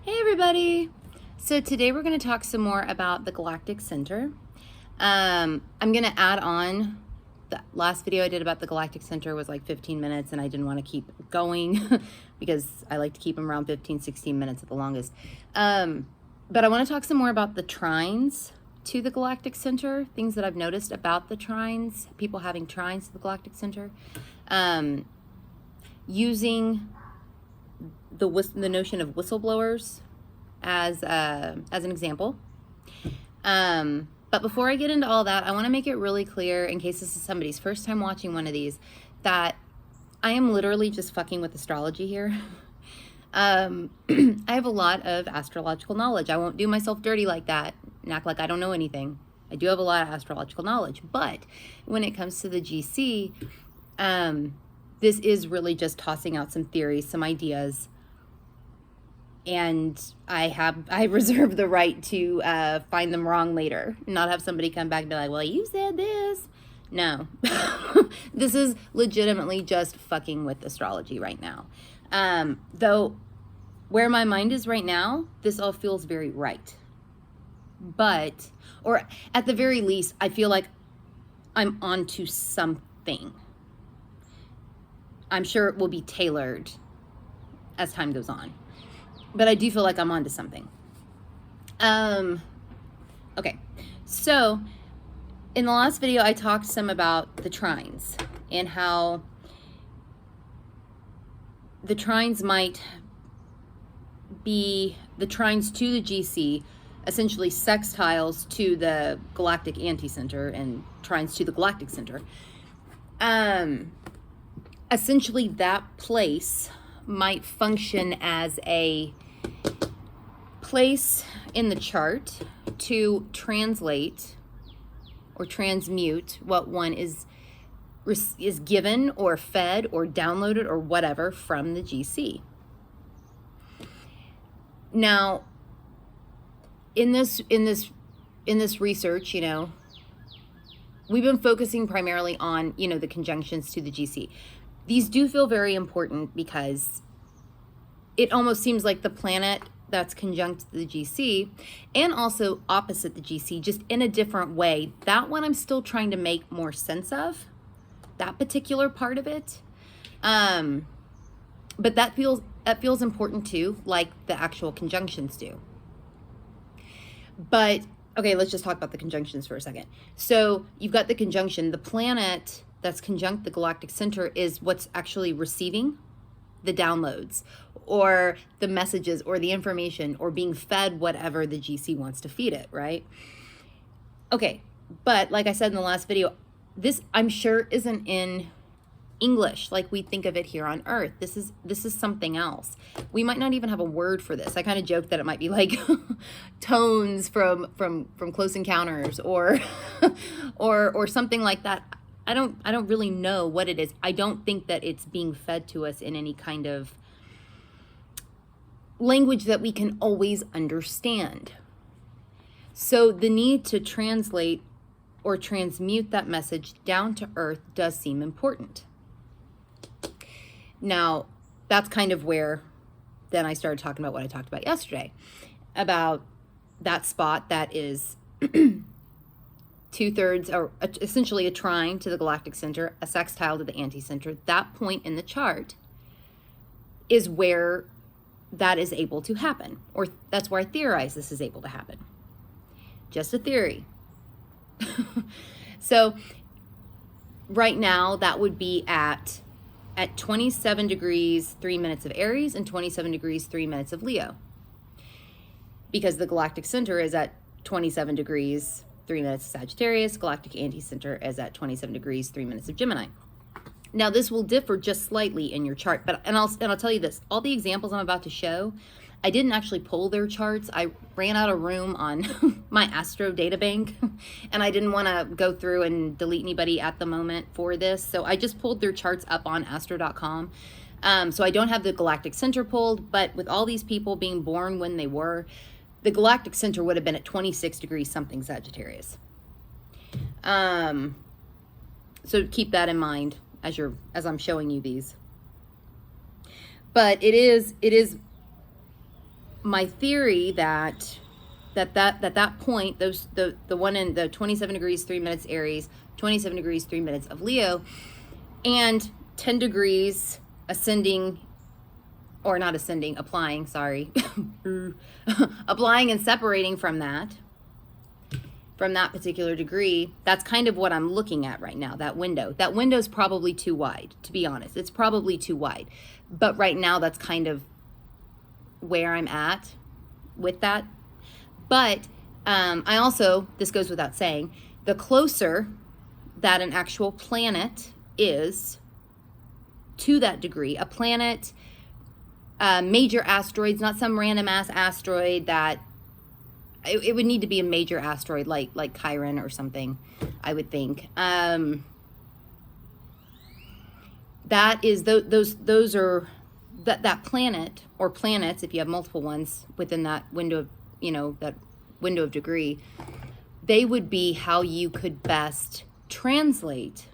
Hey everybody! So today we're going to talk some more about the Galactic Center. I'm going to add on, the last video I did about the Galactic Center was like 15 minutes and I didn't want to keep going because I like to keep them around 15, 16 minutes at the longest. But I want to talk some more about the trines to the Galactic Center, things that I've noticed about the trines, people having trines to the Galactic Center, using the notion of whistleblowers as an example. But before I get into all that, I want to make it really clear, in case this is somebody's first time watching one of these, that I am literally just fucking with astrology here. I have a lot of astrological knowledge. I won't do myself dirty like that and act like I don't know anything. I do have a lot of astrological knowledge, but when it comes to the GC, this is really just tossing out some theories, some ideas, and I reserve the right to find them wrong later, not have somebody come back and be like, well, you said this. No, this is legitimately just fucking with astrology right now. Though where my mind is right now, this all feels very right. But, or at the very least, I feel like I'm onto something. I'm sure it will be tailored as time goes on. But I do feel like I'm onto something. Okay, so in the last video, I talked some about the trines and how the trines might be the trines to the GC, essentially sextiles to the galactic anticenter and trines to the galactic center. Essentially, that place might function as a place in the chart to translate or transmute what one is given or fed or downloaded or whatever from the GC. Now, in this research, we've been focusing primarily on, the conjunctions to the GC. These do feel very important because it almost seems like the planet that's conjunct the GC and also opposite the GC, just in a different way. That one I'm still trying to make more sense of, that particular part of it. But that feels important too, like the actual conjunctions do. But okay, let's just talk about the conjunctions for a second. So you've got the conjunction. The planet that's conjunct the galactic center is what's actually receiving the downloads or the messages or the information or being fed whatever the GC wants to feed it, right? Okay, but like I said in the last video, this I'm sure isn't in English like we think of it here on Earth. This is something else. We might not even have a word for this. I kind of joke that it might be like tones from Close Encounters or or something like that. I don't really know what it is. I don't think that it's being fed to us in any kind of language that we can always understand. So the need to translate or transmute that message down to Earth does seem important. Now, that's kind of where then I started talking about what I talked about yesterday, about that spot that is 2/3 or essentially a trine to the galactic center, a sextile to the anticenter. That point in the chart is where that is able to happen, or that's where I theorize this is able to happen. Just a theory. So right now that would be at 27 degrees 3 minutes of Aries and 27 degrees 3 minutes of Leo, because the galactic center is at 27 degrees 3 minutes of Sagittarius. Galactic anticenter is at 27 degrees 3 minutes of Gemini. Now this will differ just slightly in your chart, but I'll tell you this: all the examples I'm about to show, I didn't actually pull their charts. I ran out of room on my Astro data bank, and I didn't want to go through and delete anybody at the moment for this, so I just pulled their charts up on astro.com. So I don't have the galactic center pulled, but with all these people being born when they were, the galactic center would have been at 26 degrees something Sagittarius. So keep that in mind as I'm showing you these. But it is my theory that point, the one in the 27 degrees 3 minutes Aries, 27 degrees 3 minutes of Leo, and 10 degrees ascending, or not ascending, applying, sorry, applying and separating from that particular degree. That's kind of what I'm looking at right now, that window. That window's probably too wide, to be honest. It's probably too wide. But right now, that's kind of where I'm at with that. But I also, this goes without saying, the closer that an actual planet is to that degree, a planet, major asteroids, not some random ass asteroid that, it would need to be a major asteroid like Chiron or something, I would think. That is, those are, that planet or planets, if you have multiple ones within that window of, that window of degree, they would be how you could best translate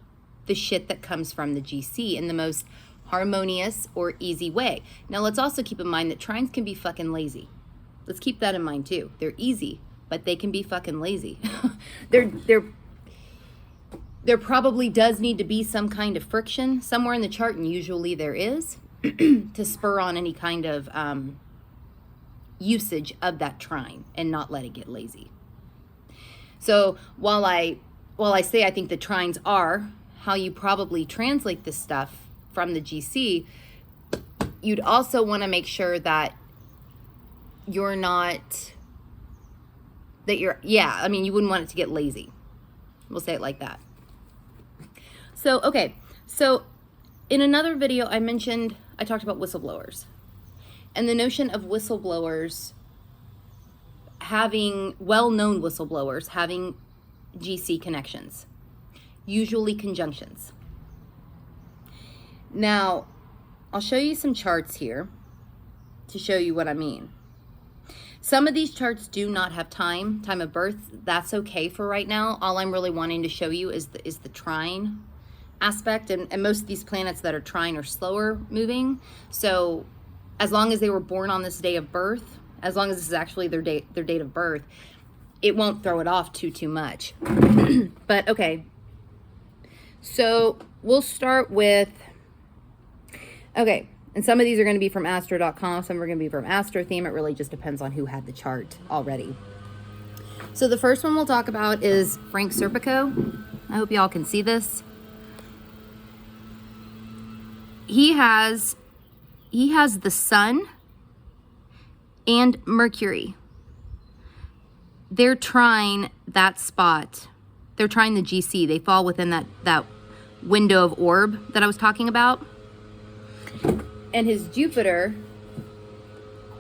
the shit that comes from the GC in the most harmonious or easy way. Now, let's also keep in mind that trines can be fucking lazy. Let's keep that in mind too. They're easy, but they can be fucking lazy. There probably does need to be some kind of friction somewhere in the chart, and usually there is, to spur on any kind of usage of that trine and not let it get lazy. So while I say I think the trines are how you probably translate this stuff from the GC, you'd also want to make sure that you're not, you wouldn't want it to get lazy. We'll say it like that. So, okay. So in another video, I talked about whistleblowers and the notion of whistleblowers having, well-known whistleblowers having GC connections, usually conjunctions. Now, I'll show you some charts here to show you what I mean. Some of these charts do not have time of birth. That's okay for right now. All I'm really wanting to show you is the trine aspect, and most of these planets that are trine are slower moving. So as long as they were born on this day of birth, as long as this is actually their date of birth, it won't throw it off too much. But okay, so we'll start with, okay, and some of these are going to be from astro.com, some are going to be from Astro Theme. It really just depends on who had the chart already. So the first one we'll talk about is Frank Serpico. I hope y'all can see this. He has the sun and Mercury. They're trine that spot. They're trine the GC. They fall within that window of orb that I was talking about. And his Jupiter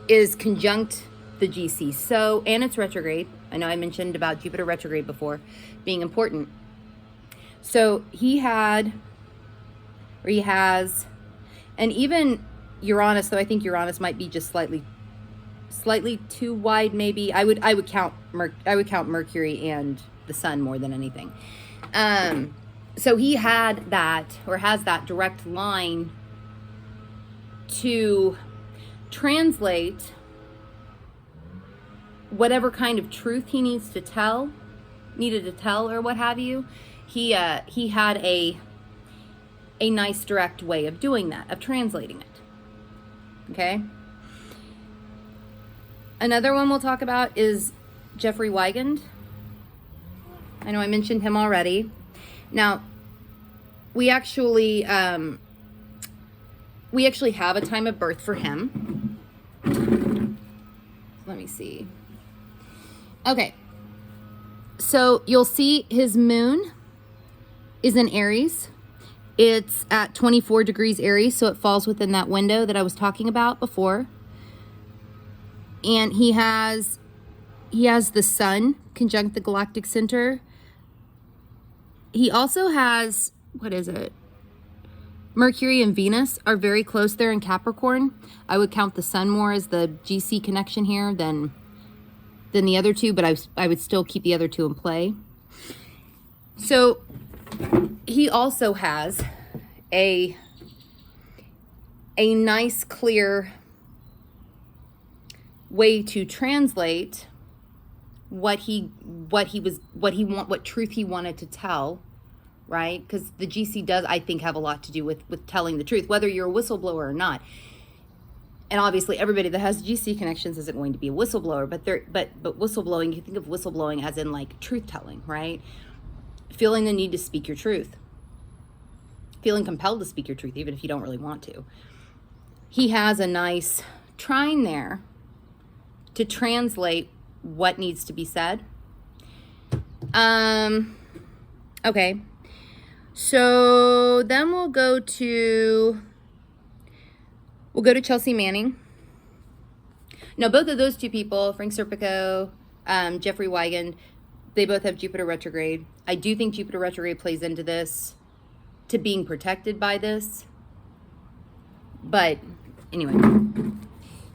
is conjunct the GC. So, and it's retrograde. I know I mentioned about Jupiter retrograde before being important. So he has, and even Uranus, though I think Uranus might be just slightly too wide, maybe. I would count Mercury and the sun more than anything. So he had that, or has that direct line to translate whatever kind of truth he needed to tell or what have you. He had a nice direct way of doing that, of translating it. Okay. Another one we'll talk about is Jeffrey Wigand. I know I mentioned him already. Now, we actually have a time of birth for him. Let me see. Okay. So you'll see his moon is in Aries. It's at 24 degrees Aries, so it falls within that window that I was talking about before. And he has the sun conjunct the Galactic Center. He also has, what is it? Mercury and Venus are very close there in Capricorn. I would count the sun more as the GC connection here than the other two, but I would still keep the other two in play. So he also has a nice clear way to translate what truth he wanted to tell, right? Because the GC does, I think, have a lot to do with telling the truth, whether you're a whistleblower or not. And obviously, everybody that has GC connections isn't going to be a whistleblower, but whistleblowing, you think of whistleblowing as in like truth telling, right? Feeling the need to speak your truth, feeling compelled to speak your truth, even if you don't really want to. He has a nice trine there to translate what needs to be said. Okay. So then we'll go to Chelsea Manning. Now, both of those two people, Frank Serpico, Jeffrey Wiegand, they both have Jupiter retrograde. I do think Jupiter retrograde plays into this, to being protected by this. But anyway.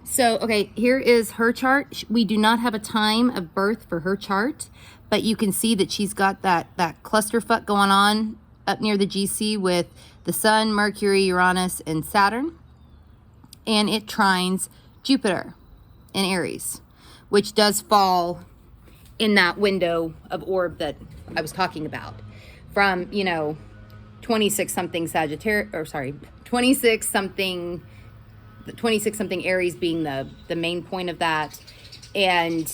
So, okay, here is her chart. We do not have a time of birth for her chart, but you can see that she's got that clusterfuck going on up near the GC with the Sun, Mercury, Uranus, and Saturn. And it trines Jupiter in Aries, which does fall in that window of orb that I was talking about. From, 26 something Aries being the main point of that. And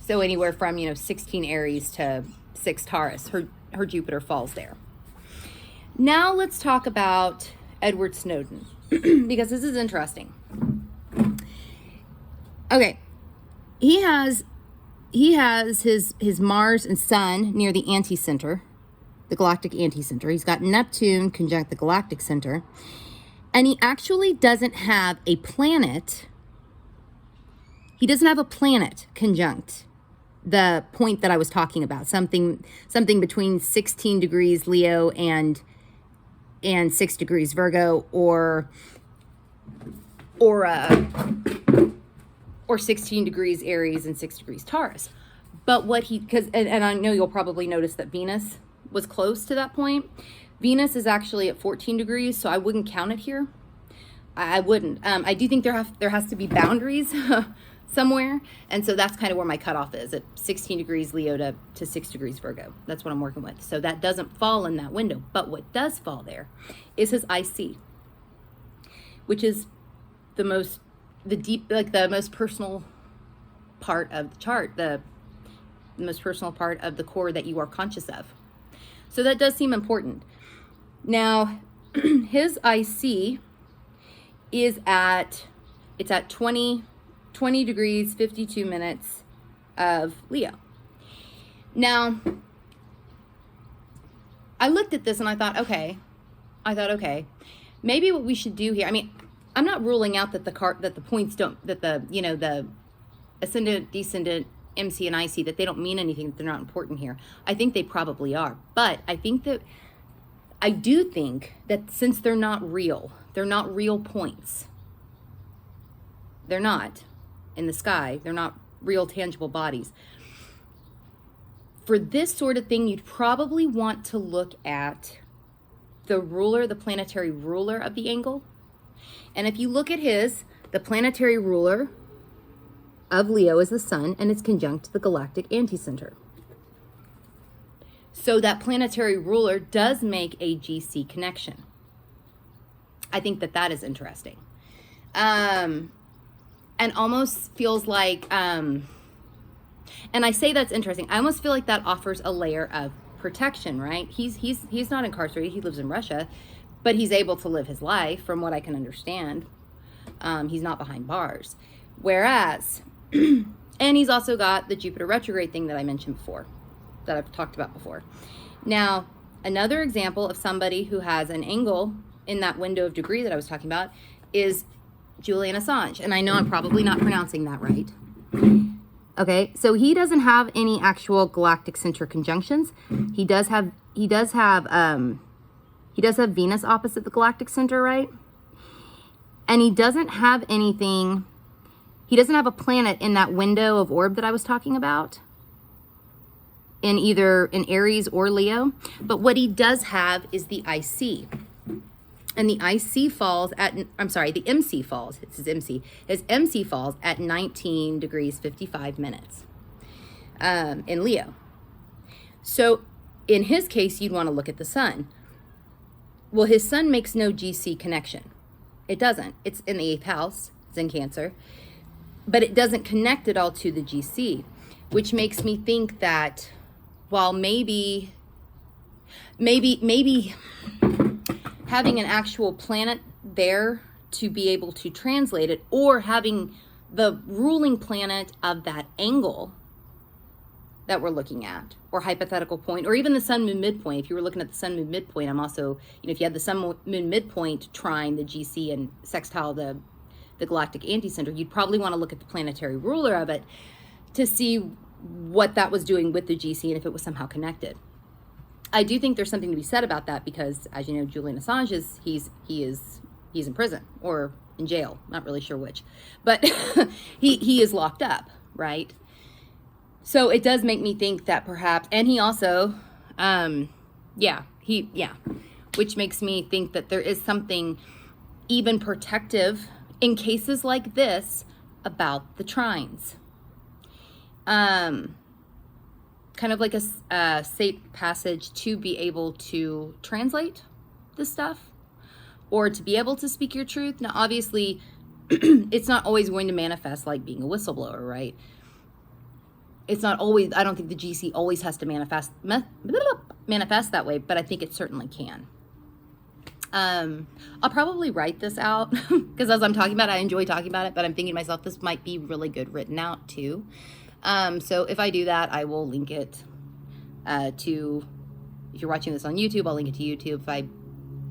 so anywhere from, 16 Aries to 6 Taurus, her Jupiter falls there. Now let's talk about Edward Snowden, because this is interesting. Okay. He has his Mars and Sun near the anti-center, the galactic anti-center. He's got Neptune conjunct the galactic center. And he actually doesn't have a planet. He doesn't have a planet conjunct the point that I was talking about. Something between 16 degrees Leo and 6 degrees Virgo, or 16 degrees Aries and 6 degrees Taurus. But and I know you'll probably notice that Venus was close to that point. Venus is actually at 14 degrees, so I wouldn't count it here. I wouldn't. I do think there has to be boundaries somewhere, and so that's kind of where my cutoff is, at 16 degrees Leo to 6 degrees Virgo. That's what I'm working with. So that doesn't fall in that window. But what does fall there is his IC, which is the most personal part of the chart, the most personal part of the core that you are conscious of. So that does seem important. Now, his IC is at 20 degrees, 52 minutes of Leo. Now, I looked at this and I thought, okay, maybe what we should do here, I'm not ruling out that the points don't, that the ascendant, descendant, MC and IC, that they don't mean anything, that they're not important here. I think they probably are. But I do think that since they're not real points. They're not in the sky. They're not real tangible bodies. For this sort of thing, you'd probably want to look at the planetary ruler of the angle. And if you look at the planetary ruler of Leo is the Sun, and it's conjunct the galactic anticenter. So that planetary ruler does make a GC connection. I think that is interesting. And almost feels like, and I say that's interesting, I almost feel like that offers a layer of protection, right? He's not incarcerated, he lives in Russia, but he's able to live his life, from what I can understand. He's not behind bars. Whereas, and he's also got the Jupiter retrograde thing that I mentioned before, that I've talked about before. Now, another example of somebody who has an angle in that window of degree that I was talking about is Julian Assange. And I know I'm probably not pronouncing that right. Okay, so he doesn't have any actual galactic center conjunctions. He does have Venus opposite the galactic center, right? And he doesn't have anything. He doesn't have a planet in that window of orb that I was talking about, in either in Aries or Leo. But what he does have is the IC. And the IC falls at, I'm sorry, the MC falls, it says MC, his MC falls at 19 degrees 55 minutes in Leo. So in his case, you'd want to look at the sun. Well, his sun makes no GC connection. It doesn't. It's in the 8th house, it's in Cancer, but it doesn't connect at all to the GC, which makes me think that while maybe having an actual planet there to be able to translate it, or having the ruling planet of that angle that we're looking at, or hypothetical point, or even the sun moon midpoint. If you were looking at the sun moon midpoint, I'm also, if you had the sun moon midpoint trine the GC and sextile the galactic anti-center, you'd probably want to look at the planetary ruler of it to see what that was doing with the GC and if it was somehow connected. I do think there's something to be said about that because, as you know, Julian Assange he's in prison or in jail. Not really sure which, but he is locked up, right? So it does make me think that perhaps, and he also, which makes me think that there is something even protective in cases like this about the trines. Kind of like a safe passage to be able to translate this stuff or to be able to speak your truth. Now, obviously, it's not always going to manifest like being a whistleblower, right? It's not always, I don't think the GC always has to manifest that way, but I think it certainly can. I'll probably write this out because as I'm talking about it, I enjoy talking about it, but I'm thinking to myself, this might be really good written out too. So if I do that, I will link it to, if you're watching this on YouTube, I'll link it to YouTube.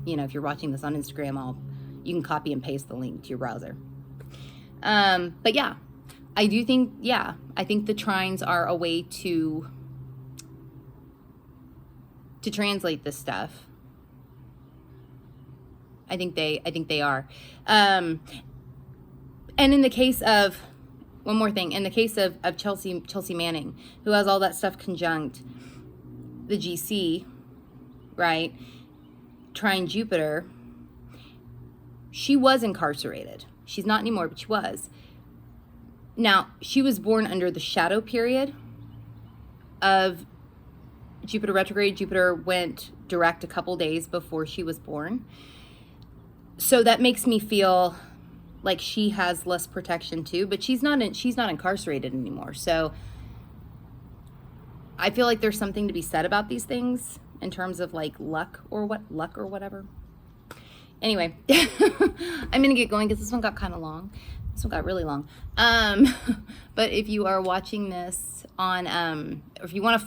If you're watching this on Instagram, you can copy and paste the link to your browser. But yeah, I do think, I think the trines are a way to translate this stuff. I think they are. And in the case of, one more thing, in the case of Chelsea Manning, who has all that stuff conjunct the GC, right? Trine Jupiter, she was incarcerated. She's not anymore, but she was. Now, she was born under the shadow period of Jupiter retrograde. Jupiter went direct a couple days before she was born. So that makes me feel like she has less protection too, but she's not incarcerated anymore. So I feel like there's something to be said about these things in terms of like luck or whatever. Anyway, I'm gonna get going because this one got kind of long. This one got really long. But if you are watching this on, or if you want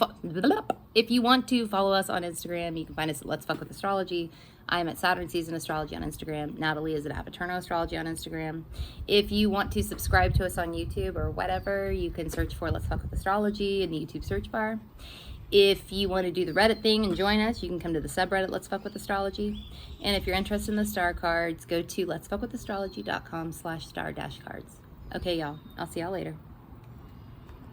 to follow us on Instagram, you can find us at Let's Fuck with Astrology. I am at Saturn Season Astrology on Instagram. Natalie is at Apaterno Astrology on Instagram. If you want to subscribe to us on YouTube or whatever, you can search for Let's Fuck with Astrology in the YouTube search bar. If you want to do the Reddit thing and join us, you can come to the subreddit Let's Fuck with Astrology. And if you're interested in the star cards, go to letsfuckwithastrology.com/star-cards. Okay, y'all. I'll see y'all later.